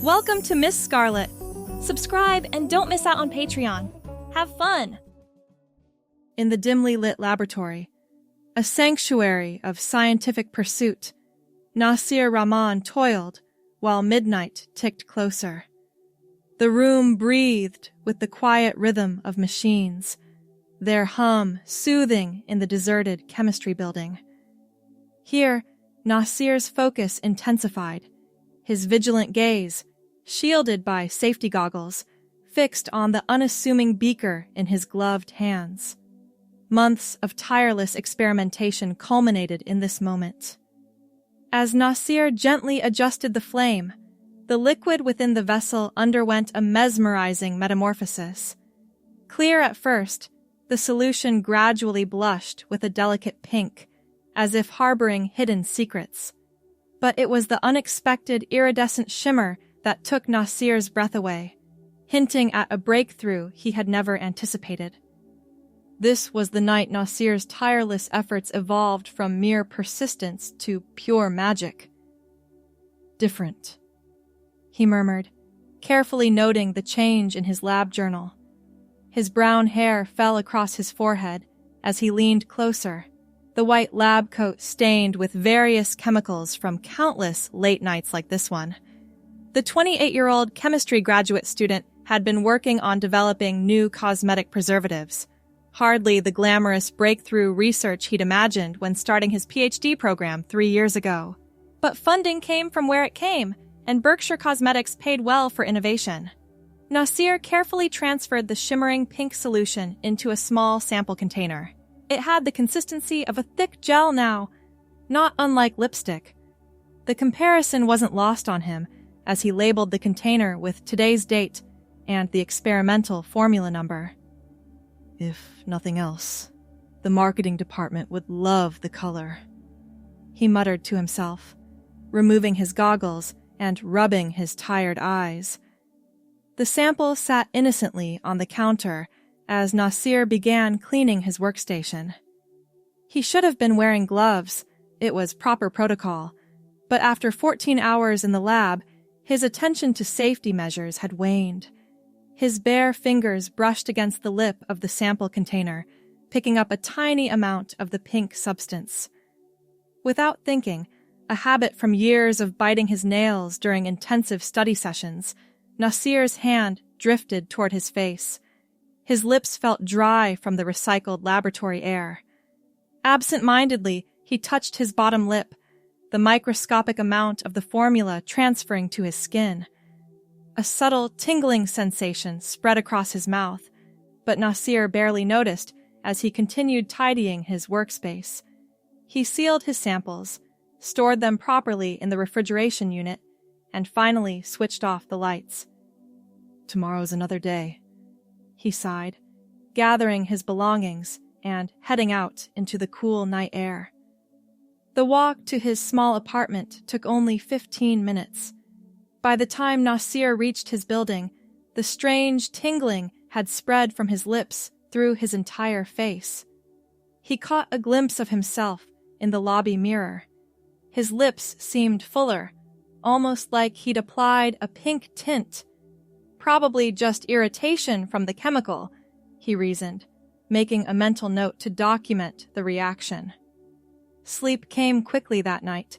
Welcome to Miss Scarlett. Subscribe and don't miss out on Patreon. Have fun! In the dimly lit laboratory, a sanctuary of scientific pursuit, Nasir Rahman toiled while midnight ticked closer. The room breathed with the quiet rhythm of machines, their hum soothing in the deserted chemistry building. Here, Nasir's focus intensified, his vigilant gaze, shielded by safety goggles, fixed on the unassuming beaker in his gloved hands. Months of tireless experimentation culminated in this moment. As Nasir gently adjusted the flame, the liquid within the vessel underwent a mesmerizing metamorphosis. Clear at first, the solution gradually blushed with a delicate pink, as if harboring hidden secrets. But it was the unexpected iridescent shimmer that took Nasir's breath away, hinting at a breakthrough he had never anticipated. This was the night Nasir's tireless efforts evolved from mere persistence to pure magic. "Different," he murmured, carefully noting the change in his lab journal. His brown hair fell across his forehead as he leaned closer, the white lab coat stained with various chemicals from countless late nights like this one. The 28-year-old chemistry graduate student had been working on developing new cosmetic preservatives, hardly the glamorous breakthrough research he'd imagined when starting his PhD program 3 years ago. But funding came from where it came, and Berkshire Cosmetics paid well for innovation. Nasir carefully transferred the shimmering pink solution into a small sample container. It had the consistency of a thick gel now, not unlike lipstick. The comparison wasn't lost on him as he labeled the container with today's date and the experimental formula number. "If nothing else, the marketing department would love the color," he muttered to himself, removing his goggles and rubbing his tired eyes. The sample sat innocently on the counter as Nasir began cleaning his workstation. He should have been wearing gloves, it was proper protocol, but after 14 hours in the lab, his attention to safety measures had waned. His bare fingers brushed against the lip of the sample container, picking up a tiny amount of the pink substance. Without thinking, a habit from years of biting his nails during intensive study sessions, Nasir's hand drifted toward his face. His lips felt dry from the recycled laboratory air. Absent-mindedly, he touched his bottom lip, the microscopic amount of the formula transferring to his skin. A subtle tingling sensation spread across his mouth, but Nasir barely noticed as he continued tidying his workspace. He sealed his samples, stored them properly in the refrigeration unit, and finally switched off the lights. "Tomorrow's another day," he sighed, gathering his belongings and heading out into the cool night air. The walk to his small apartment took only 15 minutes. By the time Nasir reached his building, the strange tingling had spread from his lips through his entire face. He caught a glimpse of himself in the lobby mirror. His lips seemed fuller, almost like he'd applied a pink tint. Probably just irritation from the chemical, he reasoned, making a mental note to document the reaction. Sleep came quickly that night,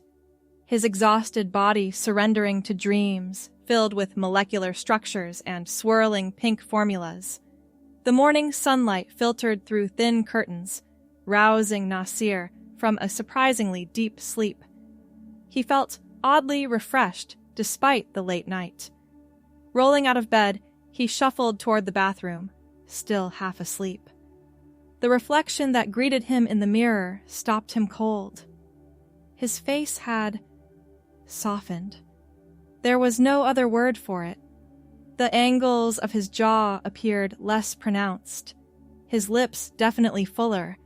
his exhausted body surrendering to dreams filled with molecular structures and swirling pink formulas. The morning sunlight filtered through thin curtains, rousing Nasir from a surprisingly deep sleep. He felt oddly refreshed despite the late night. Rolling out of bed, he shuffled toward the bathroom, still half asleep. The reflection that greeted him in the mirror stopped him cold. His face had softened. There was no other word for it. The angles of his jaw appeared less pronounced, his lips definitely fuller,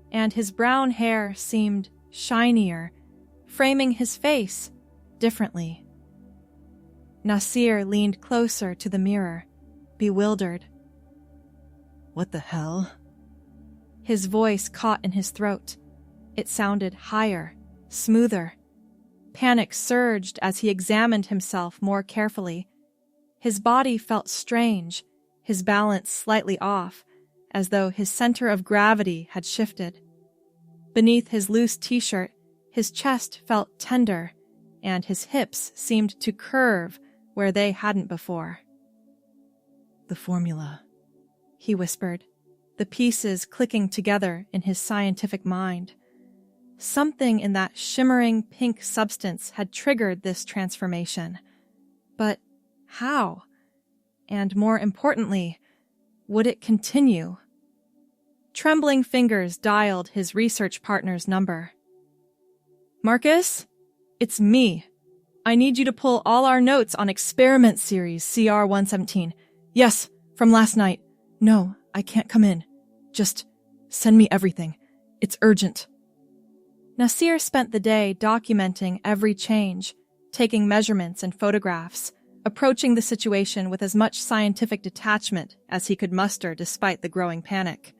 and his brown hair seemed shinier, framing his face differently. Nasir leaned closer to the mirror, bewildered. "What the hell?" His voice caught in his throat. It sounded higher, smoother. Panic surged as he examined himself more carefully. His body felt strange, his balance slightly off, as though his center of gravity had shifted. Beneath his loose t-shirt, his chest felt tender, and his hips seemed to curve where they hadn't before. "The formula," he whispered, the pieces clicking together in his scientific mind. Something in that shimmering pink substance had triggered this transformation. But how? And more importantly, would it continue? Trembling fingers dialed his research partner's number. "Marcus? It's me. I need you to pull all our notes on experiment series CR-117. Yes, from last night. No, I can't come in. Just send me everything. It's urgent." Nasir spent the day documenting every change, taking measurements and photographs, approaching the situation with as much scientific detachment as he could muster despite the growing panic.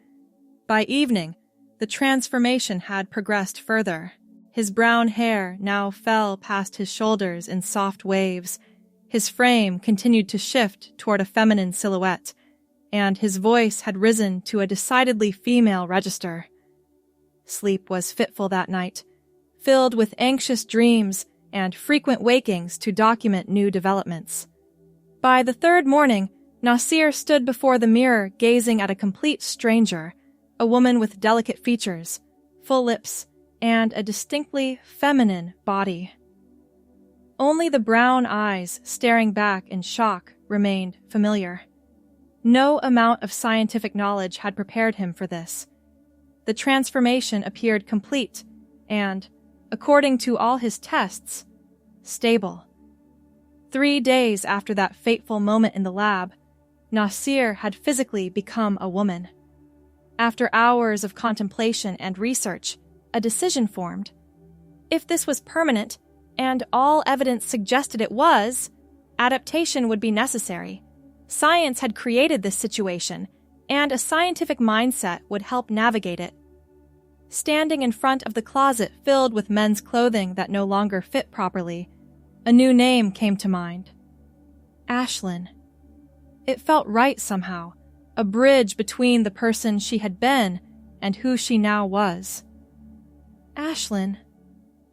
By evening, the transformation had progressed further. His brown hair now fell past his shoulders in soft waves, his frame continued to shift toward a feminine silhouette, and his voice had risen to a decidedly female register. Sleep was fitful that night, filled with anxious dreams and frequent wakings to document new developments. By the third morning, Nasir stood before the mirror gazing at a complete stranger, a woman with delicate features, full lips, and a distinctly feminine body. Only the brown eyes staring back in shock remained familiar. No amount of scientific knowledge had prepared him for this. The transformation appeared complete and, according to all his tests, stable. 3 days after that fateful moment in the lab, Nasir had physically become a woman. After hours of contemplation and research, a decision formed. If this was permanent, and all evidence suggested it was, adaptation would be necessary. Science had created this situation, and a scientific mindset would help navigate it. Standing in front of the closet filled with men's clothing that no longer fit properly, a new name came to mind. Ashlyn. It felt right somehow, a bridge between the person she had been and who she now was. "Ashlyn,"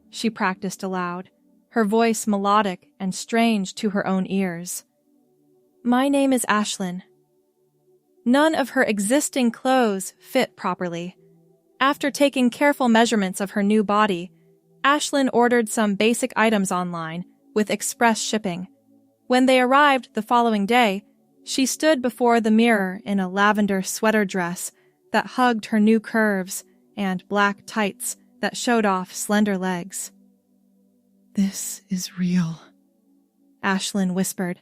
she practiced aloud, her voice melodic and strange to her own ears. "My name is Ashlyn." None of her existing clothes fit properly. After taking careful measurements of her new body, Ashlyn ordered some basic items online with express shipping. When they arrived the following day, she stood before the mirror in a lavender sweater dress that hugged her new curves and black tights that showed off slender legs. "This is real," Ashlyn whispered,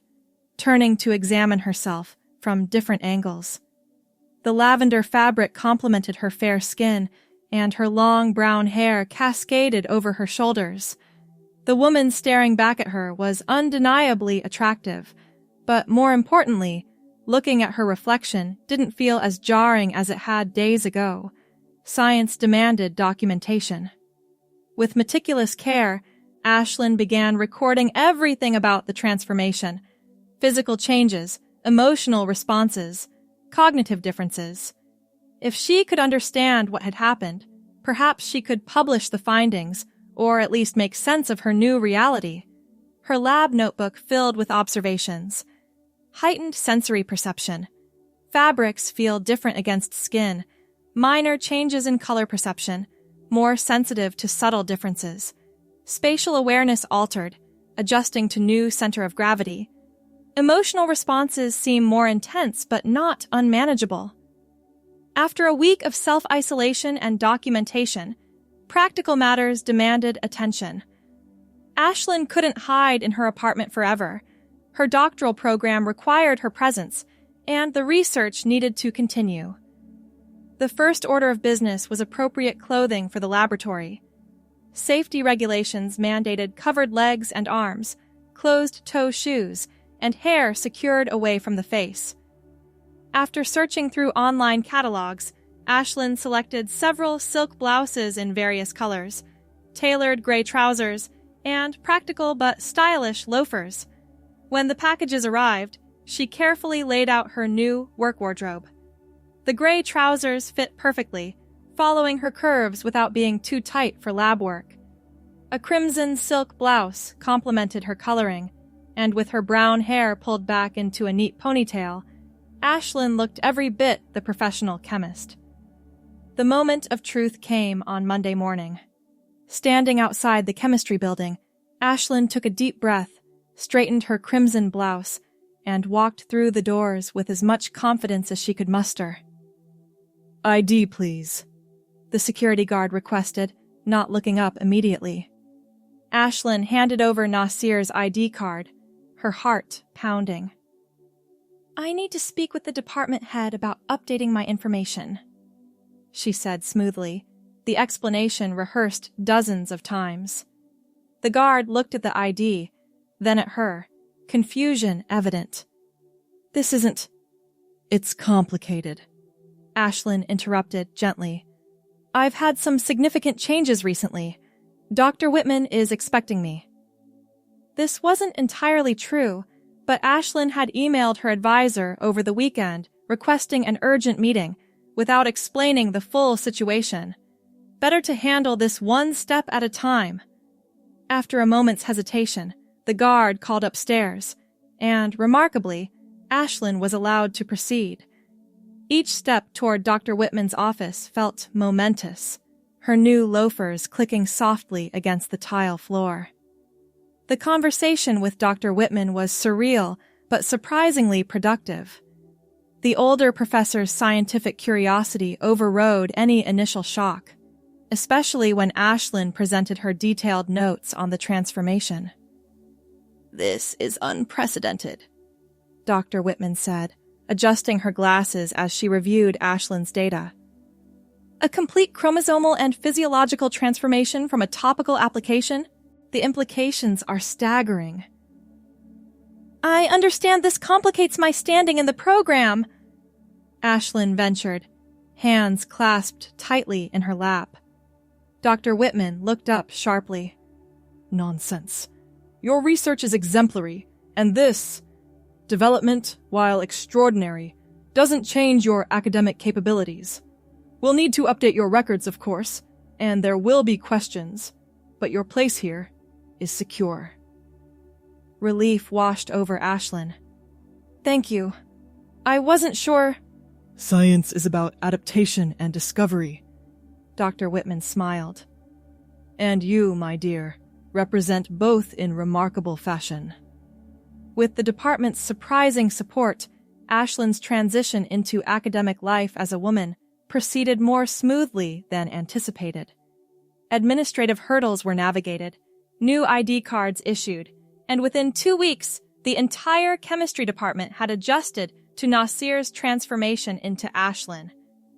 turning to examine herself from different angles. The lavender fabric complemented her fair skin, and her long brown hair cascaded over her shoulders. The woman staring back at her was undeniably attractive, but more importantly, looking at her reflection didn't feel as jarring as it had days ago. Science demanded documentation. With meticulous care, Ashlyn began recording everything about the transformation: physical changes, emotional responses, cognitive differences. If she could understand what had happened, perhaps she could publish the findings, or at least make sense of her new reality. Her lab notebook filled with observations. Heightened sensory perception. Fabrics feel different against skin. Minor changes in color perception, more sensitive to subtle differences. Spatial awareness altered, adjusting to new center of gravity. Emotional responses seem more intense but not unmanageable. After a week of self-isolation and documentation, practical matters demanded attention. Ashlyn couldn't hide in her apartment forever. Her doctoral program required her presence, and the research needed to continue. The first order of business was appropriate clothing for the laboratory. Safety regulations mandated covered legs and arms, closed-toe shoes, and hair secured away from the face. After searching through online catalogs, Ashlyn selected several silk blouses in various colors, tailored gray trousers, and practical but stylish loafers. When the packages arrived, she carefully laid out her new work wardrobe. The gray trousers fit perfectly, following her curves without being too tight for lab work. A crimson silk blouse complemented her coloring, and with her brown hair pulled back into a neat ponytail, Ashlyn looked every bit the professional chemist. The moment of truth came on Monday morning. Standing outside the chemistry building, Ashlyn took a deep breath, straightened her crimson blouse, and walked through the doors with as much confidence as she could muster. "ID, please," the security guard requested, not looking up immediately. Ashlyn handed over Nasir's ID card, her heart pounding. "I need to speak with the department head about updating my information," she said smoothly, the explanation rehearsed dozens of times. The guard looked at the ID, then at her, confusion evident. "This isn't—" "It's complicated," Ashlyn interrupted gently. "I've had some significant changes recently. Dr. Whitman is expecting me." This wasn't entirely true, but Ashlyn had emailed her advisor over the weekend requesting an urgent meeting without explaining the full situation. Better to handle this one step at a time. After a moment's hesitation, the guard called upstairs, and, remarkably, Ashlyn was allowed to proceed. Each step toward Dr. Whitman's office felt momentous, her new loafers clicking softly against the tile floor. The conversation with Dr. Whitman was surreal, but surprisingly productive. The older professor's scientific curiosity overrode any initial shock, especially when Ashlyn presented her detailed notes on the transformation. "This is unprecedented," Dr. Whitman said, adjusting her glasses as she reviewed Ashlyn's data. "A complete chromosomal and physiological transformation from a topical application? The implications are staggering." "I understand this complicates my standing in the program," Ashlyn ventured, hands clasped tightly in her lap. Dr. Whitman looked up sharply. "Nonsense. Your research is exemplary, and this development, while extraordinary, doesn't change your academic capabilities. We'll need to update your records, of course, and there will be questions, but your place here is secure." Relief washed over Ashlyn. "Thank you. I wasn't sure—" "Science is about adaptation and discovery," Dr. Whitman smiled. "And you, my dear, represent both in remarkable fashion." With the department's surprising support, Ashlyn's transition into academic life as a woman proceeded more smoothly than anticipated. Administrative hurdles were navigated, new ID cards issued, and within 2 weeks, the entire chemistry department had adjusted to Nasir's transformation into Ashlyn.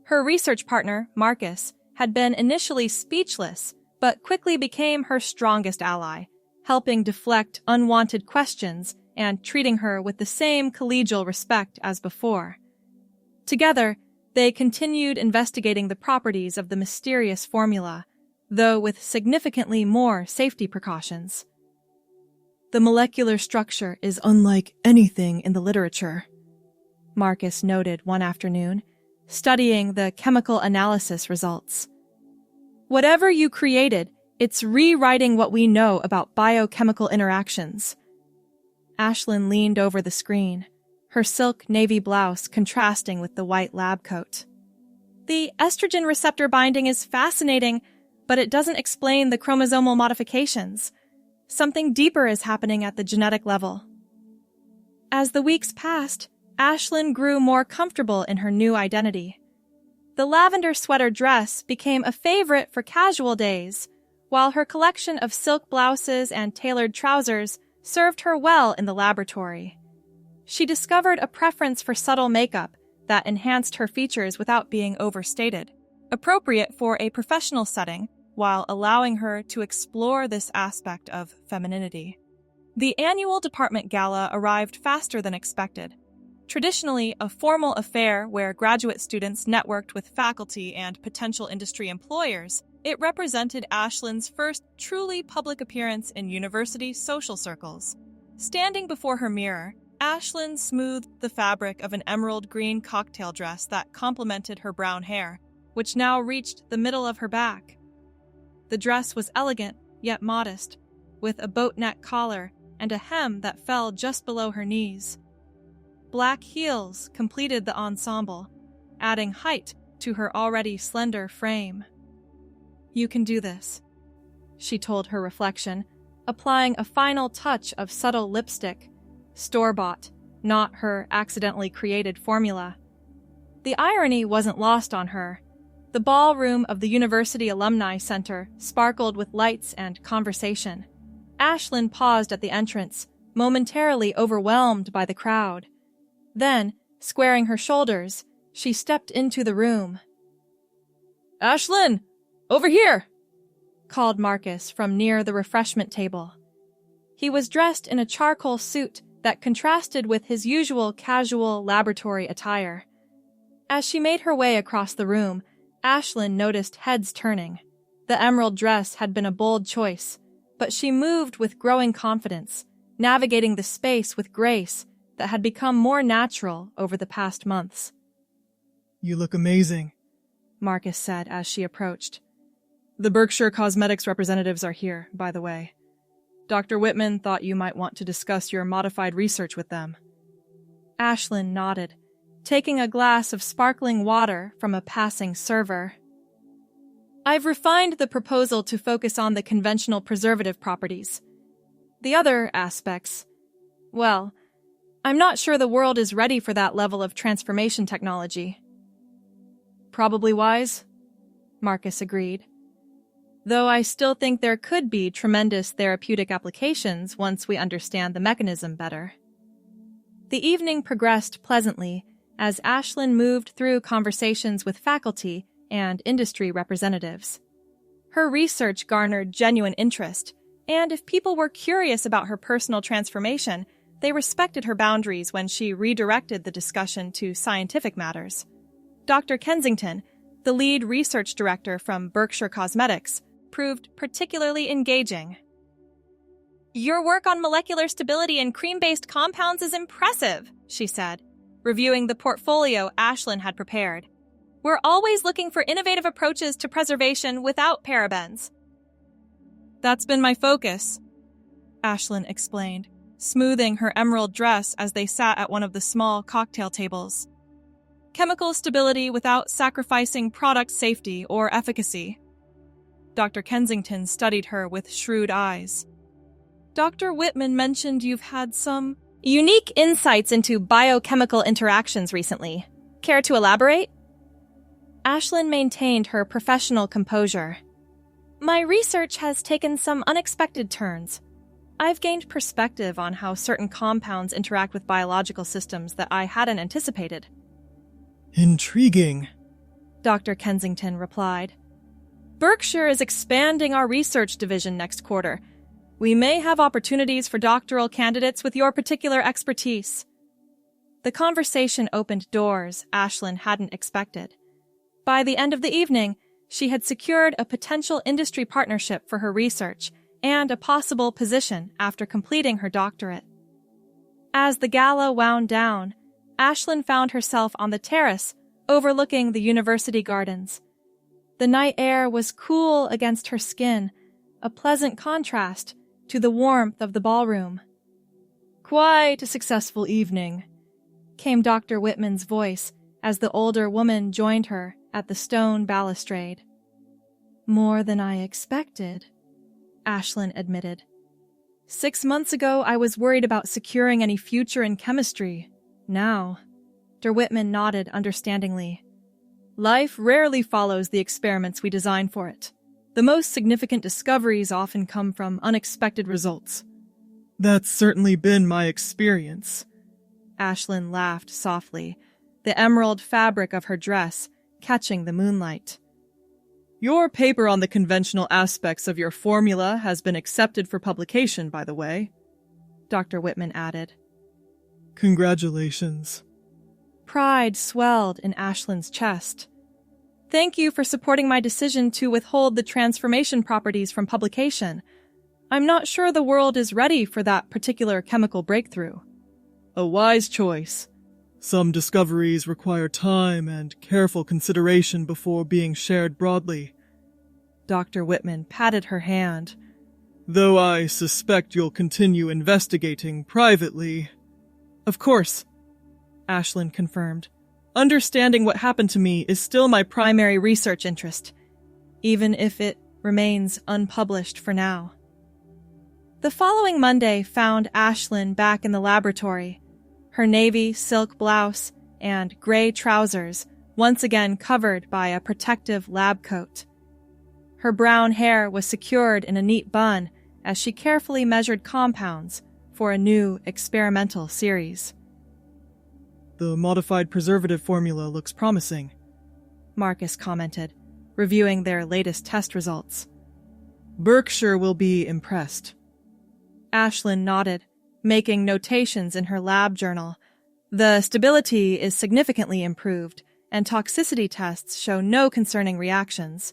Her research partner, Marcus, had been initially speechless, but quickly became her strongest ally, helping deflect unwanted questions and treating her with the same collegial respect as before. Together, they continued investigating the properties of the mysterious formula, though with significantly more safety precautions. "The molecular structure is unlike anything in the literature," Marcus noted one afternoon, studying the chemical analysis results. "Whatever you created, it's rewriting what we know about biochemical interactions." Ashlyn leaned over the screen, her silk navy blouse contrasting with the white lab coat. "The estrogen receptor binding is fascinating, but it doesn't explain the chromosomal modifications. Something deeper is happening at the genetic level." As the weeks passed, Ashlyn grew more comfortable in her new identity. The lavender sweater dress became a favorite for casual days, while her collection of silk blouses and tailored trousers served her well in the laboratory. She discovered a preference for subtle makeup that enhanced her features without being overstated, appropriate for a professional setting while allowing her to explore this aspect of femininity. The annual department gala arrived faster than expected. Traditionally a formal affair where graduate students networked with faculty and potential industry employers, It represented Ashlyn's first truly public appearance in university social circles. Standing before her mirror, Ashlyn smoothed the fabric of an emerald green cocktail dress that complemented her brown hair, which now reached the middle of her back. The dress was elegant, yet modest, with a boat neck collar and a hem that fell just below her knees. Black heels completed the ensemble, adding height to her already slender frame. "You can do this," she told her reflection, applying a final touch of subtle lipstick, store-bought, not her accidentally created formula. The irony wasn't lost on her. The ballroom of the University Alumni Center sparkled with lights and conversation. Ashlyn paused at the entrance, momentarily overwhelmed by the crowd. Then, squaring her shoulders, she stepped into the room. "Ashlyn! Over here!" called Marcus from near the refreshment table. He was dressed in a charcoal suit that contrasted with his usual casual laboratory attire. As she made her way across the room, Ashlyn noticed heads turning. The emerald dress had been a bold choice, but she moved with growing confidence, navigating the space with grace that had become more natural over the past months. "You look amazing," Marcus said as she approached. "The Berkshire Cosmetics representatives are here, by the way. Dr. Whitman thought you might want to discuss your modified research with them." Ashlyn nodded, taking a glass of sparkling water from a passing server. "I've refined the proposal to focus on the conventional preservative properties. The other aspects, well, I'm not sure the world is ready for that level of transformation technology." "Probably wise," Marcus agreed. "Though I still think there could be tremendous therapeutic applications once we understand the mechanism better." The evening progressed pleasantly as Ashlyn moved through conversations with faculty and industry representatives. Her research garnered genuine interest, and if people were curious about her personal transformation, they respected her boundaries when she redirected the discussion to scientific matters. Dr. Kensington, the lead research director from Berkshire Cosmetics, proved particularly engaging. "Your work on molecular stability in cream-based compounds is impressive," she said, reviewing the portfolio Ashlyn had prepared. "We're always looking for innovative approaches to preservation without parabens." "That's been my focus," Ashlyn explained, smoothing her emerald dress as they sat at one of the small cocktail tables. "Chemical stability without sacrificing product safety or efficacy." Dr. Kensington studied her with shrewd eyes. "Dr. Whitman mentioned you've had some unique insights into biochemical interactions recently. Care to elaborate?" Ashlyn maintained her professional composure. "My research has taken some unexpected turns. I've gained perspective on how certain compounds interact with biological systems that I hadn't anticipated." "Intriguing," Dr. Kensington replied. "Berkshire is expanding our research division next quarter. We may have opportunities for doctoral candidates with your particular expertise." The conversation opened doors Ashlyn hadn't expected. By the end of the evening, she had secured a potential industry partnership for her research and a possible position after completing her doctorate. As the gala wound down, Ashlyn found herself on the terrace overlooking the university gardens. The night air was cool against her skin, a pleasant contrast to the warmth of the ballroom. "Quite a successful evening," came Dr. Whitman's voice as the older woman joined her at the stone balustrade. "More than I expected," Ashlyn admitted. 6 months ago, I was worried about securing any future in chemistry. Now, Dr. Whitman nodded understandingly. "Life rarely follows the experiments we design for it. The most significant discoveries often come from unexpected results." "That's certainly been my experience." Ashlyn laughed softly, the emerald fabric of her dress catching the moonlight. "Your paper on the conventional aspects of your formula has been accepted for publication, by the way," Dr. Whitman added. "Congratulations." Pride swelled in Ashlyn's chest. Thank you for supporting my decision to withhold the transformation properties from publication. I'm not sure the world is ready for that particular chemical breakthrough. A wise choice. Some discoveries require time and careful consideration before being shared broadly. Dr. Whitman patted her hand. Though I suspect you'll continue investigating privately. Of course, Ashlyn confirmed. Understanding what happened to me is still my primary research interest, even if it remains unpublished for now. The following Monday found Ashlyn back in the laboratory, her navy silk blouse and gray trousers once again covered by a protective lab coat. Her brown hair was secured in a neat bun as she carefully measured compounds for a new experimental series. The modified preservative formula looks promising, Marcus commented, reviewing their latest test results. Berkshire will be impressed. Ashlyn nodded, making notations in her lab journal. The stability is significantly improved, and toxicity tests show no concerning reactions.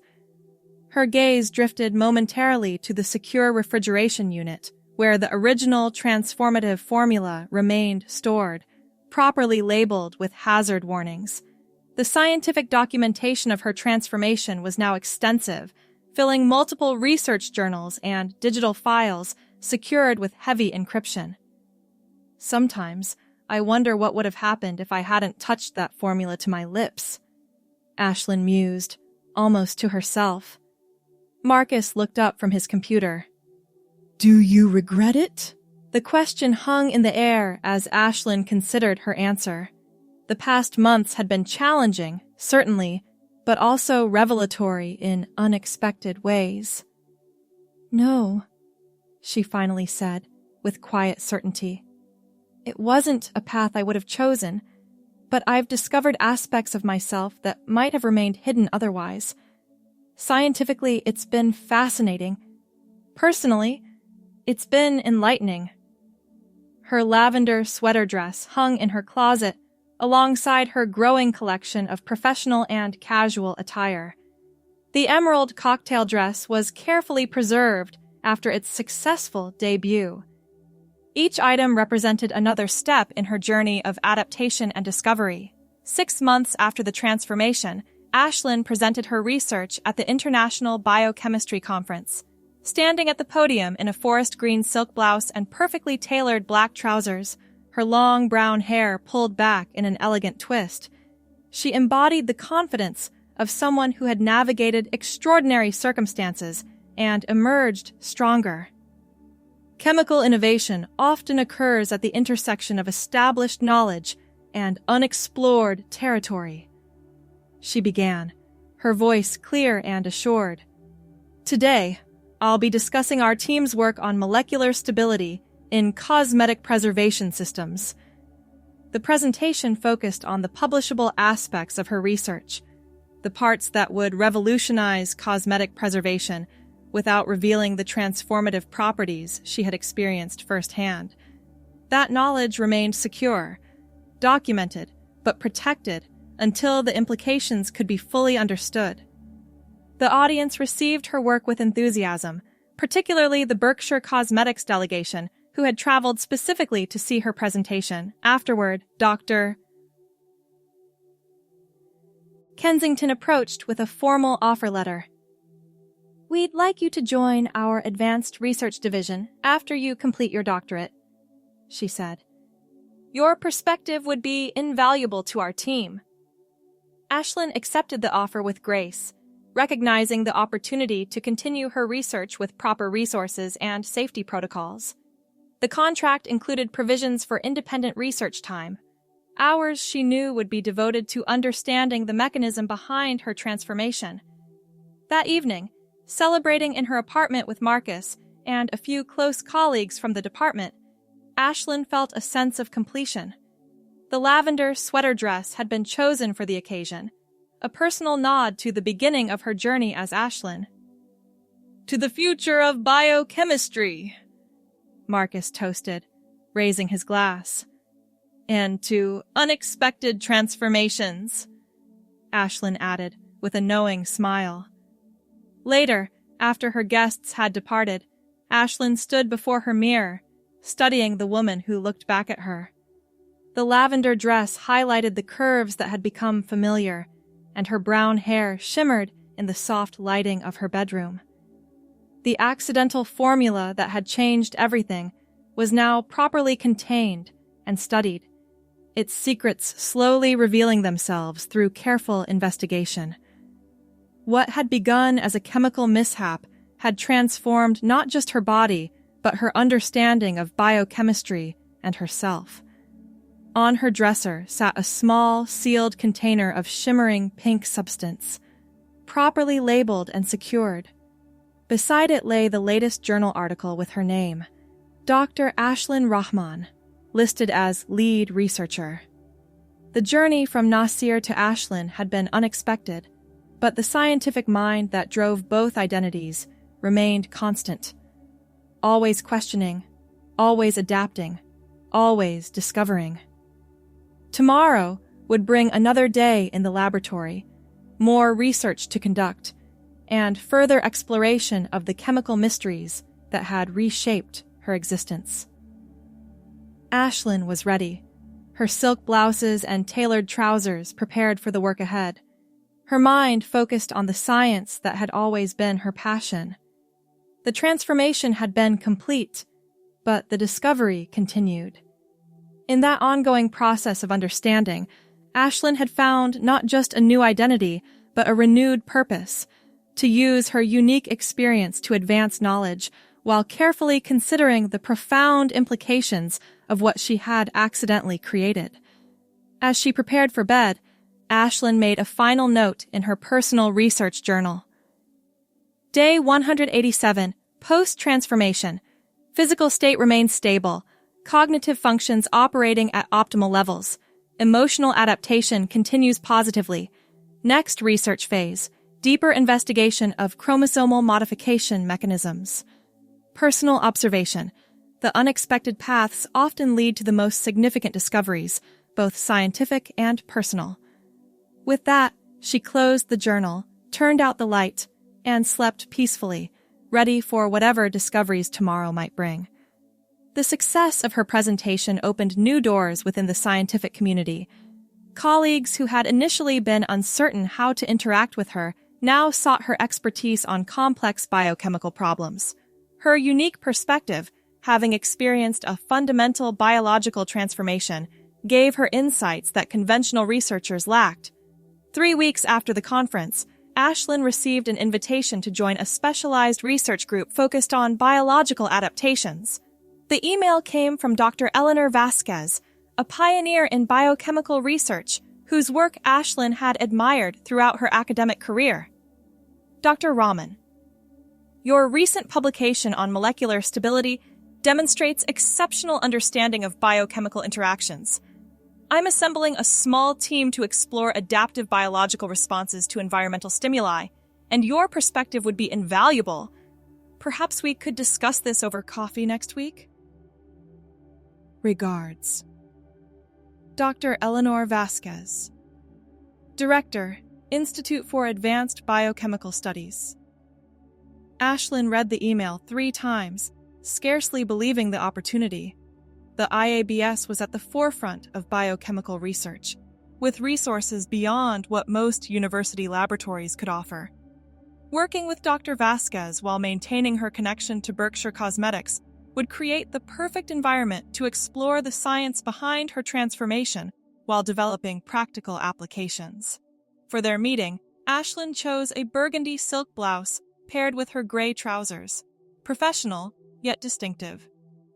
Her gaze drifted momentarily to the secure refrigeration unit, where the original transformative formula remained stored, properly labeled with hazard warnings. The scientific documentation of her transformation was now extensive, filling multiple research journals and digital files secured with heavy encryption. Sometimes, I wonder what would have happened if I hadn't touched that formula to my lips, Ashlyn mused, almost to herself. Marcus looked up from his computer. Do you regret it? The question hung in the air as Ashlyn considered her answer. The past months had been challenging, certainly, but also revelatory in unexpected ways. No, she finally said, with quiet certainty. It wasn't a path I would have chosen, but I've discovered aspects of myself that might have remained hidden otherwise. Scientifically, it's been fascinating. Personally, it's been enlightening. Her lavender sweater dress hung in her closet alongside her growing collection of professional and casual attire. The emerald cocktail dress was carefully preserved after its successful debut. Each item represented another step in her journey of adaptation and discovery. 6 months after the transformation, Ashlyn presented her research at the International Biochemistry Conference. Standing at the podium in a forest green silk blouse and perfectly tailored black trousers, her long brown hair pulled back in an elegant twist, she embodied the confidence of someone who had navigated extraordinary circumstances and emerged stronger. Chemical innovation often occurs at the intersection of established knowledge and unexplored territory. She began, her voice clear and assured. Today, I'll be discussing our team's work on molecular stability in cosmetic preservation systems. The presentation focused on the publishable aspects of her research, the parts that would revolutionize cosmetic preservation without revealing the transformative properties she had experienced firsthand. That knowledge remained secure, documented, but protected until the implications could be fully understood. The audience received her work with enthusiasm, particularly the Berkshire Cosmetics delegation, who had traveled specifically to see her presentation. Afterward, Dr. Kensington approached with a formal offer letter. We'd like you to join our Advanced Research Division after you complete your doctorate, she said. Your perspective would be invaluable to our team. Ashlyn accepted the offer with grace, recognizing the opportunity to continue her research with proper resources and safety protocols. The contract included provisions for independent research time, hours she knew would be devoted to understanding the mechanism behind her transformation. That evening, celebrating in her apartment with Marcus and a few close colleagues from the department, Ashlyn felt a sense of completion. The lavender sweater dress had been chosen for the occasion, a personal nod to the beginning of her journey as Ashlyn. To the future of biochemistry, Marcus toasted, raising his glass. And to unexpected transformations, Ashlyn added, with a knowing smile. Later, after her guests had departed, Ashlyn stood before her mirror, studying the woman who looked back at her. The lavender dress highlighted the curves that had become familiar, and her brown hair shimmered in the soft lighting of her bedroom. The accidental formula that had changed everything was now properly contained and studied, its secrets slowly revealing themselves through careful investigation. What had begun as a chemical mishap had transformed not just her body, but her understanding of biochemistry and herself. On her dresser sat a small, sealed container of shimmering pink substance, properly labeled and secured. Beside it lay the latest journal article with her name, Dr. Ashlyn Rahman, listed as lead researcher. The journey from Nasir to Ashlyn had been unexpected, but the scientific mind that drove both identities remained constant. Always questioning, always adapting, always discovering. Tomorrow would bring another day in the laboratory, more research to conduct, and further exploration of the chemical mysteries that had reshaped her existence. Ashlyn was ready, her silk blouses and tailored trousers prepared for the work ahead. Her mind focused on the science that had always been her passion. The transformation had been complete, but the discovery continued. In that ongoing process of understanding, Ashlyn had found not just a new identity, but a renewed purpose, to use her unique experience to advance knowledge while carefully considering the profound implications of what she had accidentally created. As she prepared for bed, Ashlyn made a final note in her personal research journal. Day 187, post-transformation. Physical state remains stable. Cognitive functions operating at optimal levels. Emotional adaptation continues positively. Next research phase, deeper investigation of chromosomal modification mechanisms. Personal observation. The unexpected paths often lead to the most significant discoveries, both scientific and personal. With that, she closed the journal, turned out the light, and slept peacefully, ready for whatever discoveries tomorrow might bring. The success of her presentation opened new doors within the scientific community. Colleagues who had initially been uncertain how to interact with her now sought her expertise on complex biochemical problems. Her unique perspective, having experienced a fundamental biological transformation, gave her insights that conventional researchers lacked. 3 weeks after the conference, Ashlyn received an invitation to join a specialized research group focused on biological adaptations. The email came from Dr. Eleanor Vasquez, a pioneer in biochemical research whose work Ashlyn had admired throughout her academic career. Dr. Rahman, your recent publication on molecular stability demonstrates exceptional understanding of biochemical interactions. I'm assembling a small team to explore adaptive biological responses to environmental stimuli, and your perspective would be invaluable. Perhaps we could discuss this over coffee next week? Regards. Dr. Eleanor Vasquez, Director, Institute for Advanced Biochemical Studies. Ashlyn read the email 3 times, scarcely believing the opportunity. The IABS was at the forefront of biochemical research, with resources beyond what most university laboratories could offer. Working with Dr. Vasquez while maintaining her connection to Berkshire Cosmetics would create the perfect environment to explore the science behind her transformation while developing practical applications. For their meeting, Ashlyn chose a burgundy silk blouse paired with her gray trousers, professional yet distinctive.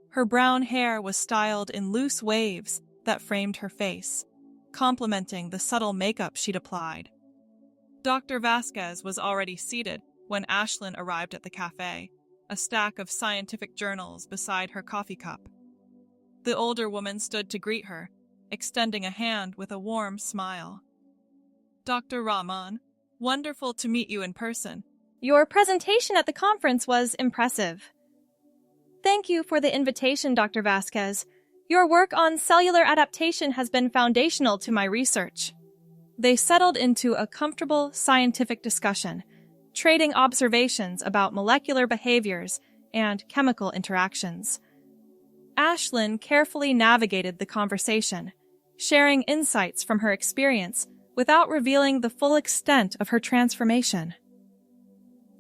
Her brown hair was styled in loose waves that framed her face, complementing the subtle makeup she'd applied. Dr. Vasquez was already seated when Ashlyn arrived at the cafe, a stack of scientific journals beside her coffee cup. The older woman stood to greet her, extending a hand with a warm smile. Dr. Rahman, wonderful to meet you in person. Your presentation at the conference was impressive. Thank you for the invitation, Dr. Vasquez. Your work on cellular adaptation has been foundational to my research. they settled into a comfortable scientific discussion, trading observations about molecular behaviors and chemical interactions. Ashlyn carefully navigated the conversation, sharing insights from her experience without revealing the full extent of her transformation.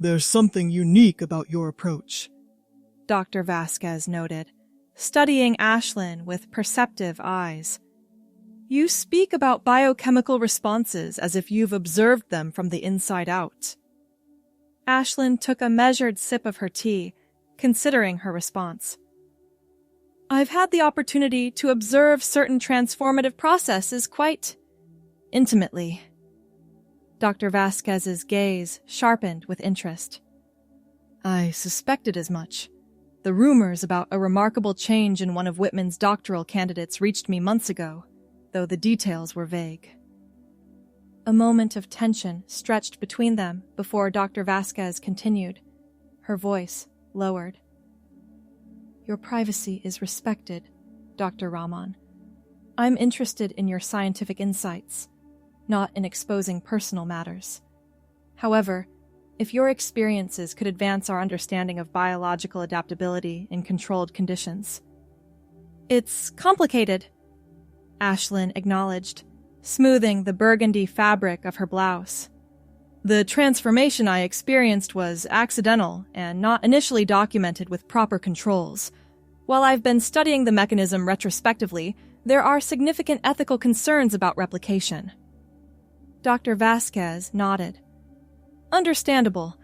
There's something unique about your approach, Dr. Vasquez noted, studying Ashlyn with perceptive eyes. You speak about biochemical responses as if you've observed them from the inside out. Ashlyn took a measured sip of her tea, considering her response. I've had the opportunity to observe certain transformative processes quite intimately. Dr. Vasquez's gaze sharpened with interest. I suspected as much. The rumors about a remarkable change in one of Whitman's doctoral candidates reached me months ago, though the details were vague. A moment of tension stretched between them before Dr. Vasquez continued, her voice lowered. Your privacy is respected, Dr. Rahman. I'm interested in your scientific insights, not in exposing personal matters. However, if your experiences could advance our understanding of biological adaptability in controlled conditions. It's complicated, Ashlyn acknowledged, smoothing the burgundy fabric of her blouse. The transformation I experienced was accidental and not initially documented with proper controls. While I've been studying the mechanism retrospectively, there are significant ethical concerns about replication. Dr. Vasquez nodded. Understandable.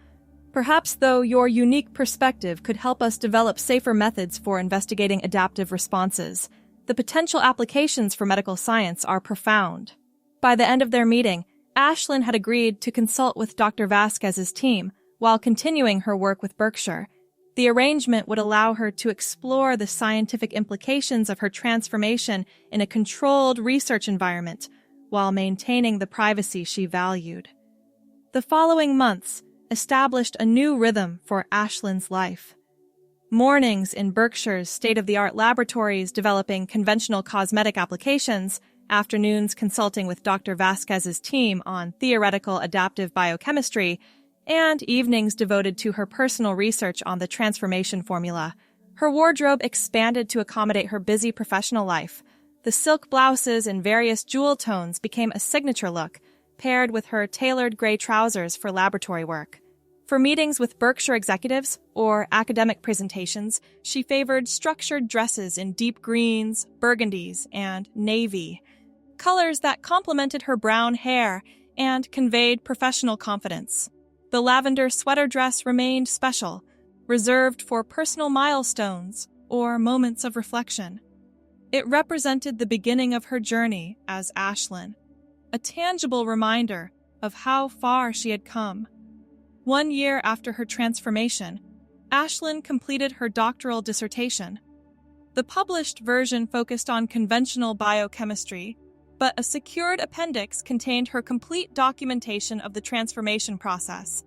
Perhaps, though, your unique perspective could help us develop safer methods for investigating adaptive responses. The potential applications for medical science are profound. By the end of their meeting, Ashlyn had agreed to consult with Dr. Vasquez's team while continuing her work with Berkshire. The arrangement would allow her to explore the scientific implications of her transformation in a controlled research environment while maintaining the privacy she valued. The following months established a new rhythm for Ashlyn's life. Mornings in Berkshire's state-of-the-art laboratories developing conventional cosmetic applications, afternoons consulting with Dr. Vasquez's team on theoretical adaptive biochemistry, and evenings devoted to her personal research on the transformation formula. Her wardrobe expanded to accommodate her busy professional life. The silk blouses in various jewel tones became a signature look, paired with her tailored gray trousers for laboratory work. For meetings with Berkshire executives or academic presentations, she favored structured dresses in deep greens, burgundies, and navy, colors that complemented her brown hair and conveyed professional confidence. The lavender sweater dress remained special, reserved for personal milestones or moments of reflection. It represented the beginning of her journey as Ashlyn, a tangible reminder of how far she had come. 1 year after her transformation, Ashlyn completed her doctoral dissertation. The published version focused on conventional biochemistry, but a secured appendix contained her complete documentation of the transformation process.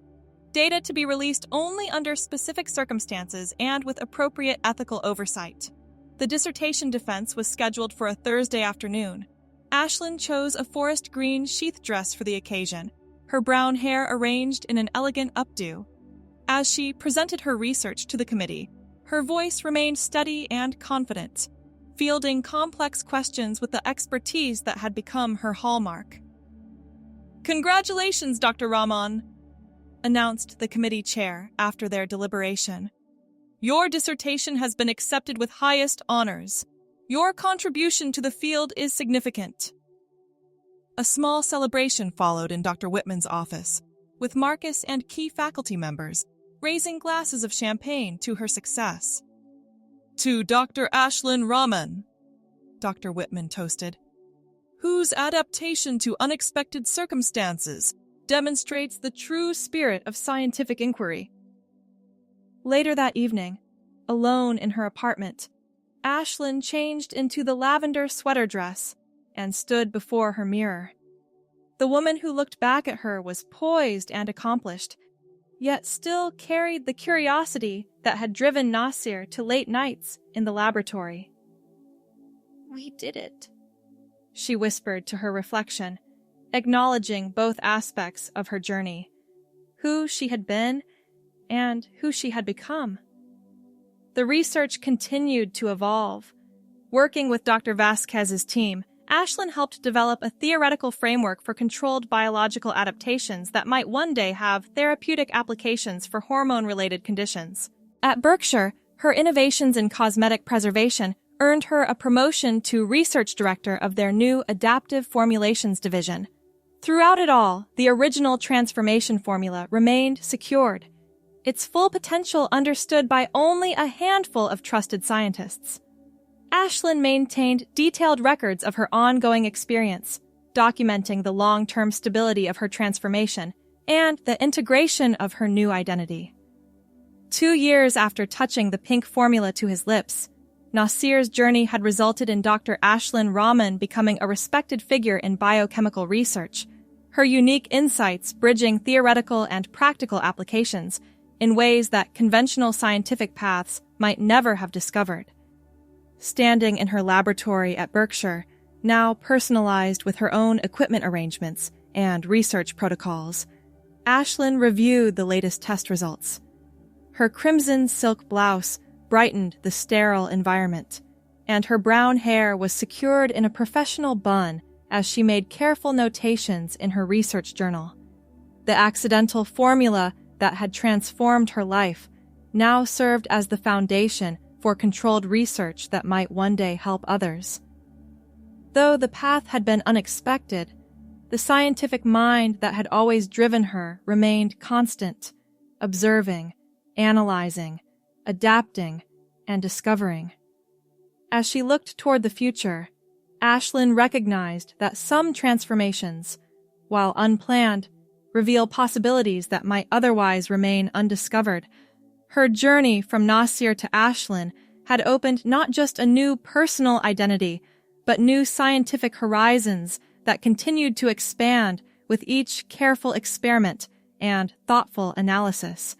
Data to be released only under specific circumstances and with appropriate ethical oversight. The dissertation defense was scheduled for a Thursday afternoon. Ashlyn chose a forest green sheath dress for the occasion, her brown hair arranged in an elegant updo. As she presented her research to the committee, her voice remained steady and confident, fielding complex questions with the expertise that had become her hallmark. Congratulations, Dr. Rahman, announced the committee chair after their deliberation. Your dissertation has been accepted with highest honors. Your contribution to the field is significant. A small celebration followed in Dr. Whitman's office, with Marcus and key faculty members raising glasses of champagne to her success. To Dr. Ashlyn Rahman, Dr. Whitman toasted, whose adaptation to unexpected circumstances demonstrates the true spirit of scientific inquiry. Later that evening, alone in her apartment, Ashlyn changed into the lavender sweater dress and stood before her mirror. The woman who looked back at her was poised and accomplished, yet still carried the curiosity that had driven Nasir to late nights in the laboratory. We did it, she whispered to her reflection, acknowledging both aspects of her journey, who she had been and who she had become. The research continued to evolve. Working with Dr. Vasquez's team, Ashlyn helped develop a theoretical framework for controlled biological adaptations that might one day have therapeutic applications for hormone-related conditions. At Berkshire, her innovations in cosmetic preservation earned her a promotion to research director of their new adaptive formulations division. Throughout it all, the original transformation formula remained secured, its full potential understood by only a handful of trusted scientists. Ashlyn maintained detailed records of her ongoing experience, documenting the long-term stability of her transformation and the integration of her new identity. 2 years after touching the pink formula to his lips, Nasir's journey had resulted in Dr. Ashlyn Rahman becoming a respected figure in biochemical research, her unique insights bridging theoretical and practical applications in ways that conventional scientific paths might never have discovered. Standing in her laboratory at Berkshire, now personalized with her own equipment arrangements and research protocols, Ashlyn reviewed the latest test results. Her crimson silk blouse brightened the sterile environment, and her brown hair was secured in a professional bun as she made careful notations in her research journal. The accidental formula that had transformed her life now served as the foundation for controlled research that might one day help others. Though the path had been unexpected, the scientific mind that had always driven her remained constant, observing, analyzing, adapting, and discovering. As she looked toward the future, Ashlyn recognized that some transformations, while unplanned, reveal possibilities that might otherwise remain undiscovered. Her journey from Nasir to Ashlyn had opened not just a new personal identity, but new scientific horizons that continued to expand with each careful experiment and thoughtful analysis.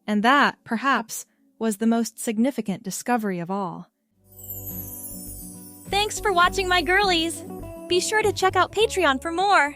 And that, perhaps, was the most significant discovery of all. Thanks for watching, my girlies! Be sure to check out Patreon for more!